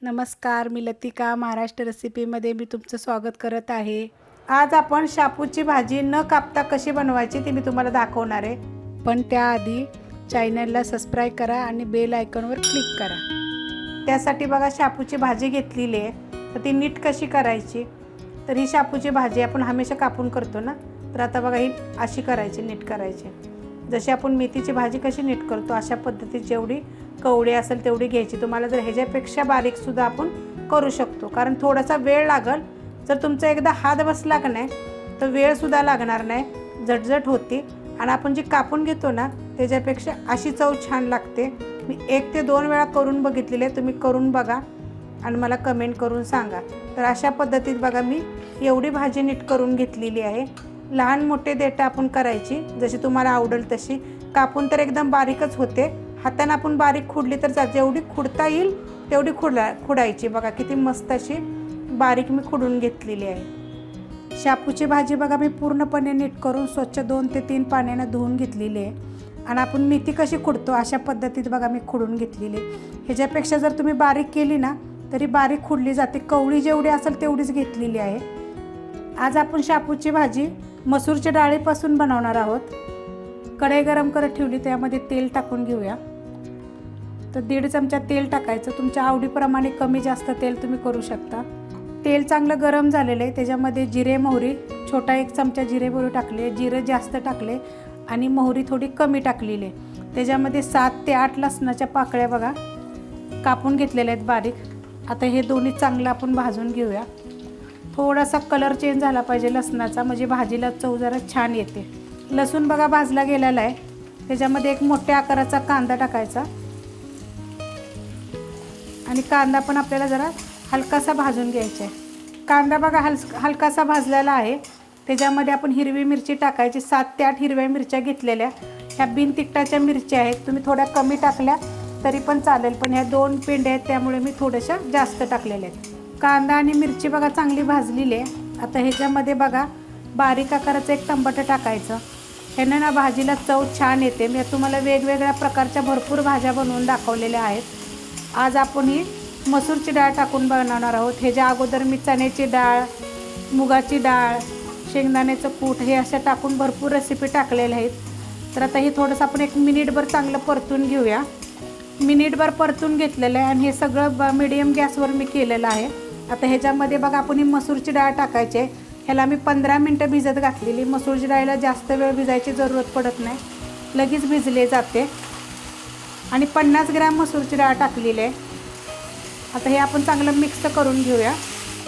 नमस्कार, मी लतिका महाराष्ट्र रेसिपीमध्ये मी तुमचं स्वागत करत आहे। आज आपण शापूची भाजी न कापता कशी बनवायची ती मी तुम्हाला दाखवणार आहे। पण त्याआधी चॅनलला सबस्क्राइब करा आणि बेल आयकॉनवर क्लिक करा। त्यासाठी बघा शापूची भाजी घेतलेली आहे, तर ती नीट कशी करायची। तर ही शापूची भाजी आपण हमेशा कापून करतो ना, तर आता बघा ही अशी करायची, नीट करायची। जशी आपण मेथीची भाजी कशी नीट करतो अशा पद्धतीत जेवढी कवडी असेल तेवढी घ्यायची। तुम्हाला जर ह्याच्यापेक्षा बारीक सुद्धा आपण करू शकतो, कारण थोडासा वेळ लागेल। जर तुमचा एकदा हात बसला का नाही तर वेळ सुद्धा लागणार नाही, झटझट होती। आणि आपण जी कापून घेतो ना त्याच्यापेक्षा अशी चव छान लागते। मी 1 ते 2 वेळा करून बघितलेले, तुम्ही करून बघा आणि मला कमेंट करून सांगा। तर अशा पद्धतीत बघा मी एवढी भाजी नीट करून घेतलेली आहे। लहान मोठे देठ आपण करायची जशी तुम्हाला आवडेल तशी। कापून तर एकदम बारीकच होते, हाताने आपण बारीक खुडली तर जेवढी खुडता येईल तेवढी खुडायची। बघा किती मस्त अशी बारीक मी खुडून घेतलेली आहे। शापूची भाजी बघा मी पूर्णपणे नीट करून स्वच्छ 2 ते 3 पाण्याने धुवून घेतलेली आहे। आणि आपण मेथी कशी खुडतो अशा पद्धतीत बघा मी खुडून घेतलेली। ह्याच्यापेक्षा जर तुम्ही बारीक केली ना तरी बारीक खुडली जाते। कवळी जेवढी असेल तेवढीच घेतलेली आहे। आज आपण शापूची भाजी मसूरच्या डाळीपासून बनवणार आहोत। कढई गरम करत ठेवली, त्यामध्ये तेल टाकून घेऊया। तर 1.5 चमचा तेल टाकायचं, तुमच्या आवडीप्रमाणे कमी जास्त तेल तुम्ही करू शकता। तेल चांगलं गरम झालेलं आहे, त्याच्यामध्ये जिरे मोहरी छोटा 1 चमचा जिरे मोहरी टाकले, जिरे जास्त टाकले आणि मोहरी थोडी कमी टाकलेली आहे। त्याच्यामध्ये 7 ते 8 लसणाच्या पाकळ्या बघा कापून घेतलेल्या आहेत बारीक। आता हे दोन्ही चांगलं आपण भाजून घेऊया। थोडासा कलर चेंज झाला पाहिजे लसणाचा, म्हणजे भाजीला चव जरा छान येते। लसूण बघा भाजला गेलेला आहे, त्याच्यामध्ये एक मोठ्या आकाराचा कांदा टाकायचा आणि कांदा पण आपल्याला जरा हलकासा भाजून घ्यायचा आहे। कांदा बघा हलकासा भाजलेला आहे, त्याच्यामध्ये आपण हिरवी मिरची टाकायची। 7 ते 8 हिरव्या मिरच्या घेतलेल्या, ह्या बिन तिखटाच्या मिरच्या आहेत। तुम्ही थोड्या कमी टाकल्या तरी पण चालेल, पण ह्या 2 पेंड्या आहेत त्यामुळे मी थोड्याशा जास्त टाकलेल्या आहेत। कांदा आणि मिरची बघा चांगली भाजलेली आहे। आता ह्याच्यामध्ये बघा बारीक आकाराचं एक टमाटर टाकायचं, ह्यानं ना भाजीला चव छान येते। मी तुम्हाला वेगवेगळ्या प्रकारच्या भरपूर भाज्या बनवून दाखवलेल्या आहेत। आज आपण ही मसूरची डाळ टाकून बनवणार आहोत। ह्याच्या अगोदर मी चण्याची डाळ, मुगाची डाळ, शेंगदाण्याचं कूट हे असं टाकून भरपूर रेसिपी टाकलेल्या आहेत। तर आता हे थोडंसं आपण 1 मिनिटभर चांगलं परतून घेऊया। मिनिटभर परतून घेतलेलं आहे आणि हे सगळं मीडियम गॅसवर मी केलेलं आहे। आता ह्याच्यामध्ये बघा आपण ही मसूरची डाळ टाकायची आहे। ह्याला मी 15 मिनटं भिजत घातलेली। मसूरची डाळीला जास्त वेळ भिजायची जरूरत पडत नाही, लगेच भिजले जाते। आणि 50 ग्रॅम मसूरची डाळ टाकलेली आहे। आता हे आपण चांगलं मिक्स करून घेऊया।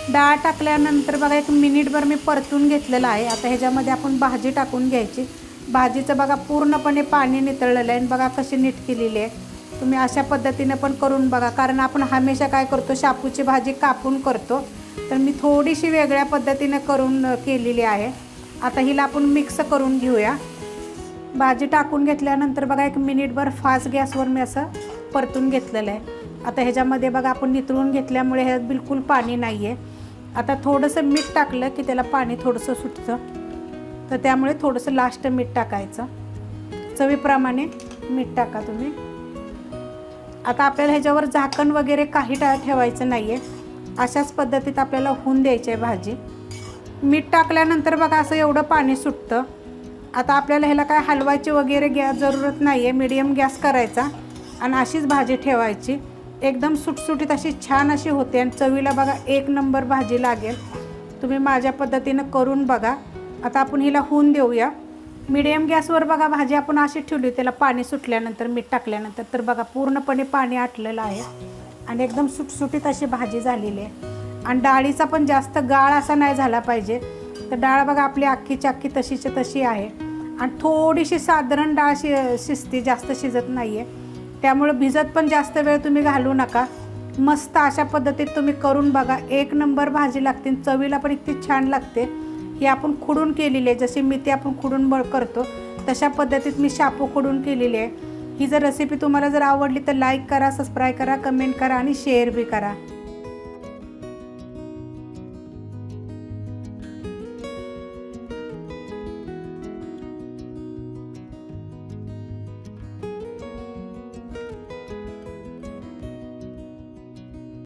डाळ टाकल्यानंतर बघा 1 मिनिटभर मी परतून घेतलेलं आहे। आता ह्याच्यामध्ये आपण भाजी टाकून घ्यायची। भाजीचं बघा पूर्णपणे पाणी नितळलेलं आहे, बघा कशी नीट केलेली आहे। तुम्ही अशा पद्धतीने पण करून बघा, कारण आपण हमेशा काय करतो शापूची भाजी कापून करतो, तर मी थोडीशी वेगळ्या पद्धतीने करून केलेली आहे। आता हिला आपण मिक्स करून घेऊया। भाजी टाकून घेतल्यानंतर बघा 1 मिनिटभर फास्ट गॅसवर मी असं परतून घेतलेलं आहे। आता ह्याच्यामध्ये बघा आपण नितळून घेतल्यामुळे ह्यात बिलकुल पाणी नाही आहे। आता थोडंसं मीठ टाकलं की त्याला पाणी थोडंसं सुटतं, तर त्यामुळे थोडंसं लास्ट मीठ टाकायचं, चवीप्रमाणे मीठ टाका तुम्ही। आता आपल्याला ह्याच्यावर झाकण वगैरे काही ठेवायचं नाही आहे, अशाच पद्धतीत आपल्याला होऊन द्यायची आहे भाजी। मीठ टाकल्यानंतर बघा असं एवढं पाणी सुटतं। आता आपल्याला ह्याला काय हलवायची वगैरे जरूरत नाही आहे, मीडियम गॅस करायचा आणि अशीच भाजी ठेवायची। एकदम सुटसुटीत अशी छान अशी होते आणि चवीला बघा 1 नंबर भाजी लागेल। तुम्ही माझ्या पद्धतीनं करून बघा। आता आपण हिला होऊन देऊया। मीडियम गॅसवर बघा भाजी आपण अशी ठेवली, त्याला पाणी सुटल्यानंतर मीठ टाकल्यानंतर तर बघा पूर्णपणे पाणी आटलेलं आहे आणि एकदम सुटसुटीत अशी भाजी झालेली आहे। आणि डाळीचा पण जास्त गाळ असा नाही झाला पाहिजे। तर डाळ बघा आपली अख्खीच्या अख्खी तशीच्या तशी आहे आणि थोडीशी साधारण डाळ शिजते, जास्त शिजत नाही आहे, त्यामुळे भिजत पण जास्त वेळ तुम्ही घालू नका। मस्त अशा पद्धतीत तुम्ही करून बघा, 1 नंबर भाजी लागते, चवीला पण इतकी छान लागते। ही आपण खुडून केलेली आहे, जशी मेथी आपण खुडून करतो तशा पद्धतीत मी शापू खुडून केलेली आहे। ही जर रेसिपी तुम्हाला जर आवडली तर लाईक करा, सबस्क्राईब करा, कमेंट करा आणि शेअर बी करा।